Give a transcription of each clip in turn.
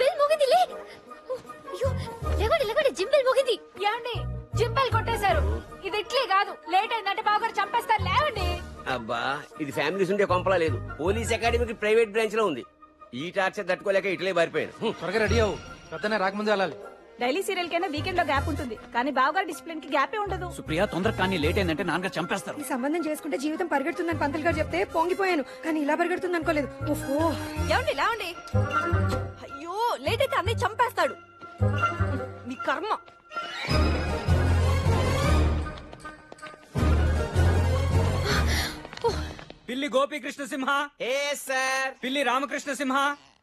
Bell మోగింది, లే. అయ్యో, లేవండి లేవండి, జిమ్ బెల్ మోగింది. ఏమండి జింపల్ కొట్టేశారు. ఇది ఇట్లే కాదు, లేట్ అయిందంటే బావగారు చంపేస్తారు. లేవండి. అబ్బా ఇది ఫ్యామిలీస్ ఉండే కొంపలా లేదు, పోలీస్ అకాడమీకి ప్రైవేట్ బ్రాంచ్ లో ఉంది. ఈ టార్చర్ తట్టుకోలేక ఇట్లే పారిపోయాను. త్వరగా రెడీ అవ్వు, పొద్దున్నే రాకముందే వెళ్ళాలి. డైలీ సీరియల్ కైనా వీకెండ్ లో గ్యాప్ ఉంటుంది, కానీ బావగారు డిసిప్లిన్ కి గ్యాపే ఉండదు. సుప్రియ తొందర కానీ లేట్ అయిందంటే నాన్నగారు చంపేస్తారు. ఈ సంబంధం చేసుకుంటే జీవితం పరిగెడుతుందని పంతులు గారు చెప్తే పొంగిపోయాను, కానీ ఇలా పరిగెడుతుంది అనుకోలేదు. ఓహో, ఏమండి లేవండి. అయ్యో లేట్ అయితే అన్నీ చంపేస్తాడు. మీ కర్మ. పిల్లి గోపీకృష్ణ సింహ, ఏ సార్, పిల్లి రామకృష్ణ సింహ,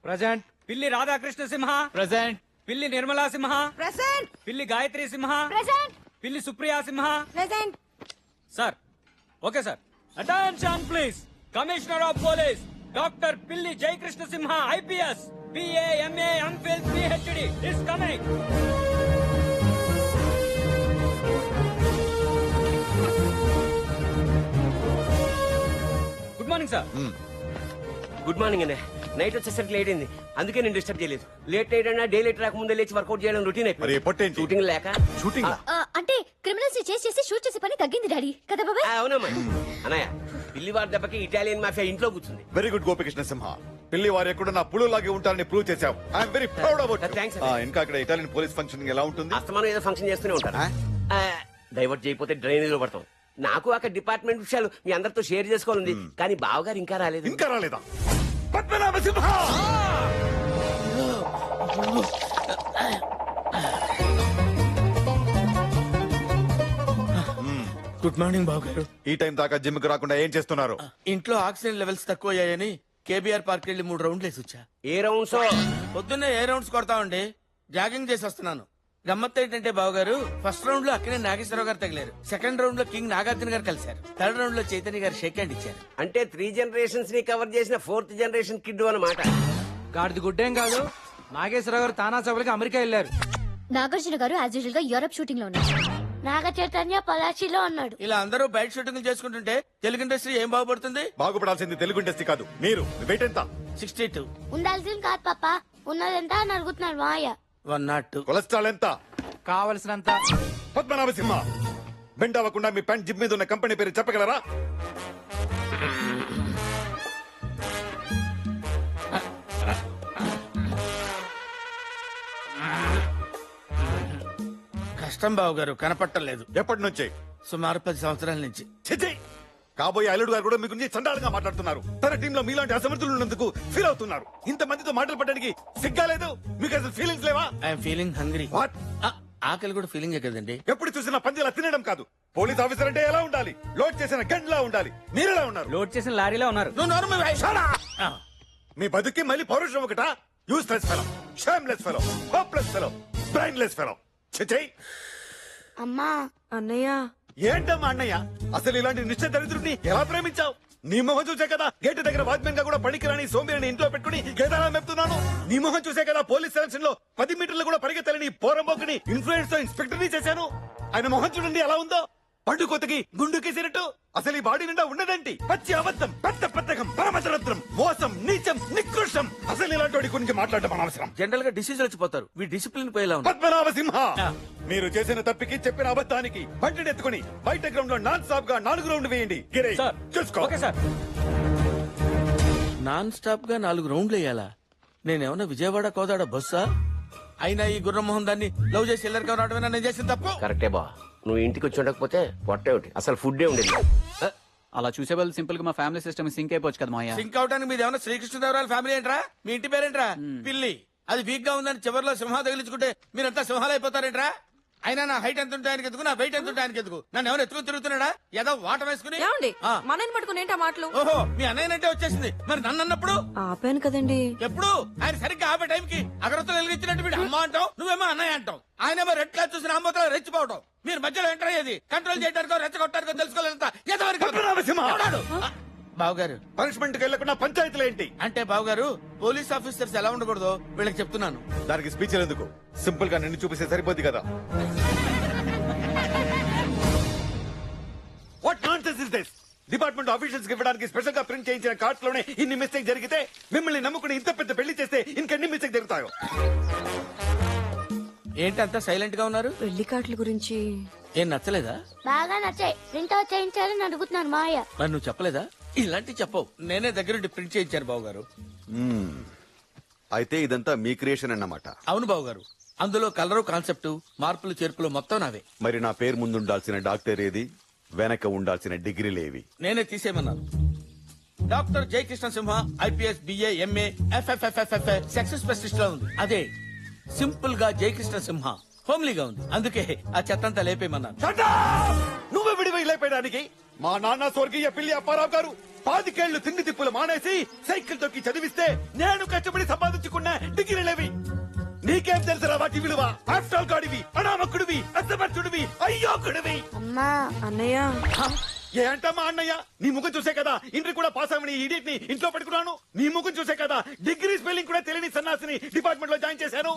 ప్రజెంట్. పిల్లి రాధాకృష్ణ సింహ, ప్రజెంట్. పిల్లి నిర్మలా సింహ, ప్రెసెంట్. పిల్లి Gayatri Simha, present. Pilli Supriya Simha. Present. Sir okay sir. Attention please. Commissioner of police doctor Pilli Jayakrishna Simha IPS BA MA MPhil PhD is coming. Good morning sir. Good morning అండి. నైట్ వచ్చేసరికి లేట్ అయింది, అందుకే నేను డిస్టర్బ్ చేయలేదు. లేట్ నైట్ అయినా డే లేట్ రాకముందే లేచి వర్కౌట్ చేయడం రొటీన్ మరి ఎప్పటి షూటింగ్ లేక. షూటింగ్ అంటే క్రిమినల్స్ ని చేసి షూట్ చేసే పని తగ్గింది డాడీ కదా బాబాయ్. అవునమ్మా. అన్నయ్య పిల్లివారి దెబ్బకి ఇటాలియన్ మాఫియా ఇంట్లో కూర్చుంది. వెరీ గుడ్ గోపికృష్ణ సింహ. పిల్లి వారు ఎక్కడ నా పులు లాగే ఉంటారని ప్రూవ్ చేశావు. I'm very proud about. Thanks, sir. ఇంకా ఇక్కడ ఇటాలియన్ పోలీస్ ఫంక్షన్ ఎలా ఉంటుంది? అస్తమానం ఏదో ఫంక్షన్ చేస్తూనే ఉంటారు. డైవర్ట్ చేయకపోతే డ్రైనేజ్ లో పడతాం. నాకు అక్కడ డిపార్ట్మెంట్ విషయాలు మీ అందరితో షేర్ చేసుకోవాలంది, కానీ బావగారు ఇంకా రాలేదు. ఇంకా రాలేదా? పద్మనాభ సింహ! గుడ్ మార్నింగ్ బాబు గారు. ఈ టైం దాకా జిమ్ కి రాకుండా ఏం చేస్తున్నారు? ఇంట్లో ఆక్సిజన్ లెవెల్స్ తక్కువ అయ్యాయని కేబీఆర్ పార్క్ వెళ్ళి 3 రౌండ్లు వేసి వచ్చా. ఏ రౌండ్స్? పొద్దున్నే ఏ రౌండ్స్ కొడతామండి, జాగింగ్ చేసి వస్తున్నాను. గమ్మత్ ఏంటంటే బాబు గారు, ఫస్ట్ రౌండ్ లో అక్కడే నాగేశ్వరరావు గారు తగిలారు, సెకండ్ రౌండ్ లో కింగ్ నాగార్జున గారు కలిశారు, థర్డ్ రౌండ్ లో చైతన్య గారు షేక్ హ్యాండ్ ఇచ్చారు. అంటే 3 జనరేషన్స్ ని కవర్ చేసిన 4th జనరేషన్ కిడ్ అన్నమాట. గాడిది గుడ్డేం కాదు, నాగేశ్వరరావు గారు తానా సభలకి అమెరికా వెళ్ళారు. నాగార్జున గారు యాజ్ యూజువల్ గా యూరప్ షూటింగ్ లో ఉన్నారు. నాగ చైతన్య పలాచిలో ఉన్నాడు. ఇలా అందరూ బయట షూటింగ్ చేసుకుంటుంటే తెలుగు ఇండస్ట్రీ ఏం బాగుపడుతుంది? బాగుపడాల్సింది తెలుగు ఇండస్ట్రీ కాదు, మీరు. వెయిట్ ఎంత? 62. ఉండాల్సింది కాదు పాప, ఉన్నదెంత అని అడుగుతున్నాడు మాయ. 102. కొలెస్ట్రాల్ ఎంత? కావలసినంత. పద్మనాభ సింహ, బెండ్ అవ్వకుండా మీ ప్యాంట్ జిమ్ మీద ఉన్న కంపెనీ పేరు చెప్పగలరా? కష్టం బాబు గారు, కనపట్టలేదు. ఎప్పటి నుంచి? సుమారు 10 సంవత్సరాల నుంచి. చిచి! కాబోయే అల్లుడు గారు కూడా మీ గురించి చండాలంగా మాట్లాడుతున్నారు. తన టీంలో మీలాంటి అసమర్థులు ఉన్నందుకు ఫీల్ అవుతున్నారు. ఇంత మందితో మాటలు పడడానికి సిగ్గాలేదు? మీకు అసలు ఫీలింగ్స్ లేవా? I'm feeling hungry. వాట్? ఆకలి కూడా ఫీలింగే కదండి. ఎప్పుడు చూసినా పందిలా తినడం కాదు. పోలీస్ ఆఫీసర్ అంటే ఎలా ఉండాలి? లోడ్ చేసిన గంటలా ఉండాలి. మీరెలా ఉన్నారు? లోడ్ చేసిన లారీలో ఉన్నారు. నువ్వు నోరు మూయ్. Shut up! మీ బతుకి మళ్ళీ పౌరుషం ఒకటా? Useless fellow, shameless fellow, hopeless fellow, brainless fellow. చిచి! అమ్మా అన్నయ్య. ఏంటమ్మా అన్నయ్య, అసలు ఇలాంటి నిశ్చయ దరిద్రుడిని ఎలా ప్రేమించావు? నీ మొహం చూసే కదా గేటు దగ్గర వాచ్మెన్ గా కూడా పనికిరాని సోంబేరిని ఇంట్లో పెట్టుకుని కేదారా మెప్తున్నాను. నీ మొహం చూసే కదా పోలీస్ సెలక్షన్ లో 10 మీటర్లు కూడా పరిగెత్తలేని పోరంబోకుని ఇన్ఫ్లుయెన్స్ తో ఇన్స్పెక్టర్ ని చేశాను. ఆయన మొహం చూడండి ఎలా ఉందో, పండు కొత్తకి గుండు కేసినట్టు. అసలు ఈ బాడీ నిండా ఉన్నదండి పచ్చి అబద్ధం, పెద్ద పెద్దకం, పరమచరత్రం, మోసం, నీచం, నికృష్టం. అసలు ఇలాంటి వాడి గురించి మాట్లాడటం అనవసరం. జనరల్ గా డిసీజ్ వచ్చిపోతారు, వీ డిసిప్లిన్ పోయేలా ఉంది. పద్మనాభ సింహ, మీరు చేసిన తప్పికి చెప్పిన అబద్ధానికి బంటిని ఎత్తుకుని బయట గ్రౌండ్ లో నాన్ స్టాప్ గా 4 రౌండ్ వేయండి. గిరి, సార్. చూసుకో. Okay sir. నాన్ స్టాప్ గా 4 రౌండ్లు వేయాలా? నేనేమన్నా విజయవాడ కోదాడ బస్సా? అయినా ఈ గుర్రమోహన్ దాన్ని లవ్ చేసి ఎల్లరికం రావడమేనా నేను చేసిన తప్పు? కరెక్టే బా, నువ్వు ఇంటికి వచ్చి ఉండకపోతే పొట్టే ఒకటి, అసలు ఫుడ్డే ఉండేది. అలా చూసే వాళ్ళు సింపుల్ గా మా ఫ్యామిలీ సిస్టమ్ సింక్ అయిపోవచ్చు కదా మాయా. సింక్ అవడానికి మీది ఏమన్నా శ్రీకృష్ణదేవరాయల ఫ్యామిలీ ఏంట్రా? మీ ఇంటి పేరేంట్రా? పిల్లి. అది వీక్ గా ఉందని చివరిలో సింహ తగిలించుకుంటే మీరంతా సింహాలు అయిపోతారేంట్రా? అయినా నా హైట్ ఎంత ఉంటే ఆయనకి ఎందుకు, నా వెయిట్ ఎంత ఉంటే ఆయనకి ఎందుకు? నన్ను ఎవరు ఎత్తుకుని తిరుగుతున్నాడా? ఏదో వాటర్ వేసుకుని. ఏమండి ఆ. మనని పట్టుకుని ఏంటా మాటలు? ఓహో, మీ అన్నయ్యనంటే వచ్చేసింది. మరి నన్ను అన్నప్పుడు ఆపాను కదండి. ఎప్పుడు ఆయన సరిగ్గా ఆపే టైంకి అగరత్తులు వెలిగించినట్టు వీడు అమ్మ అంటాం, నువ్వేమో అన్నయ్య అంటాం. ఆయనేమో రెడ్ క్లాస్ చూసిన అమ్మతో రెచ్చిపోవడం. మీరు మధ్యలో ఎంటర్ అయ్యేది కంట్రోల్ చేయడానికో రెచ్చగొట్టడానికో పద్మనాభ సింహ, తెలుసుకోలేదు. బావగారు, పనిష్మెంట్ కి వెళ్లకుండా పంచాయతీలు ఏంటి? అంటే బావగారు పోలీస్ ఆఫీసర్స్ ఎలా ఉండకూడదో వీళ్ళకి చెప్తున్నాను. దానికి స్పీచ్ ఎందుకు? సింపుల్ గా నిన్ను చూపిస్తే సరిపోద్ది కదా. What nonsense is this? Department officials కి ఇవ్వడానికి స్పెషల్ గా ప్రింట్ చేయించిన కార్డ్స్ లోనే ఇన్ని మిస్టేక్ జరిగితే మిమ్మల్ని నమ్ముకుని ఇంత పెద్ద పెళ్లి చేస్తే ఇంకెన్ని మిస్టేక్ జరుగుతాయో. ఏంటి అంతా సైలెంట్ గా ఉన్నారు? పెళ్లి కార్డుల గురించి ఏం నచ్చలేదా? బాగా నచ్చాయి. ప్రింట్ అవుట్ చేయించాలని అడుగుతున్నారు మావయ్య. మరి నువ్వు చెప్పలేదా? ఇలాంటి చెప్పవు, నేనే దగ్గరుండి ప్రింట్ చేయించాను బాబు గారు. అయితే ఇదంతా మీ క్రియేషన్ అన్నమాట. అవును బాబు గారు, అందులో కలరు కాన్సెప్ట్ మార్పులు చేర్పులు మొత్తం నావే. మరి నా పేరు ముందు ఉండాల్సిన డాక్టర్ ఏది, వెనక ఉండాల్సిన డిగ్రీలేవి? నేనే తీసేయమన్నాను. Doctor Jayakrishna Simha IPS BA MA F F F F success specialist లా ఉంది. అదే సింపుల్ గా జయకృష్ణ సింహ హోమ్లీగా ఉంది. అందుకే ఆ చెత్తంతా లేపేయమన్నాను. నువ్వే విడివై లేపేయడానికి మా నాన్న స్వర్గీయ పిల్లి అప్పారావు గారు 5 తిండి తిప్పులు మానేసి సైకిల్ తొక్కి చదివిస్తే నేను కష్టపడి సంపాదించుకున్న డిగ్రీలేవి. నీకేం తెలుసురా వాటి విలువ? ఆఫ్టర్ గాడివి, అనామకుడివి, అసమర్థుడివి, అయ్యోకుడివి. అమ్మా అన్నయ్య ఏంటమ్మా అన్నయ్య? నీ ముఖం చూసే కదా ఇంటర్ కూడా పాస్ అవ్వని ఇడియట్ ని ఇంట్లో పెట్టుకున్నాను. నీ ముఖం చూసే కదా డిగ్రీ స్పెల్లింగ్ కూడా తెలియని సన్నాసిని డిపార్ట్మెంట్ లో జాయిన్ చేశాను.